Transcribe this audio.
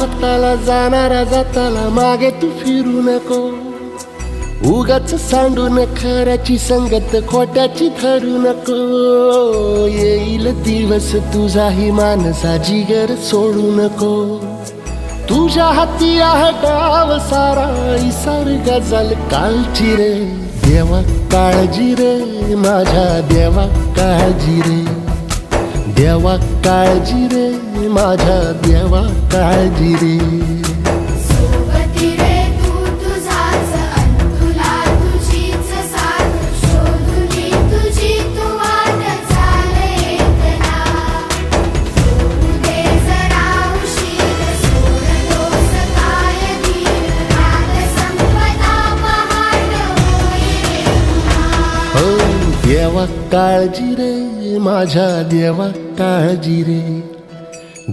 हाताला जाणारा जाताला मागे तू फिरू नको, उगाच सांडून खऱ्याची संगत खोट्याची धरू नको. येईल दिवस तुझाही मानसा जिगर सोडू नको, तुझ्या हाती आहे डाव सारा इसार गजल कालची रे. देवा काळजी रे माझ्या देवा काळजी रे, देवा काळजी रे माझ्या देवा काळजी रे. सोबती रे तू तुझाच अन तुला तुझीच साथ, शोधुनी तुझी तू वाट चाल एकला. सोडू दे जरा उशीर, सोड दोष काय धीर, रात संपता पहाट होईल पुन्हा. हो देवा काळजी रे माझ्या देवा काळजी रे.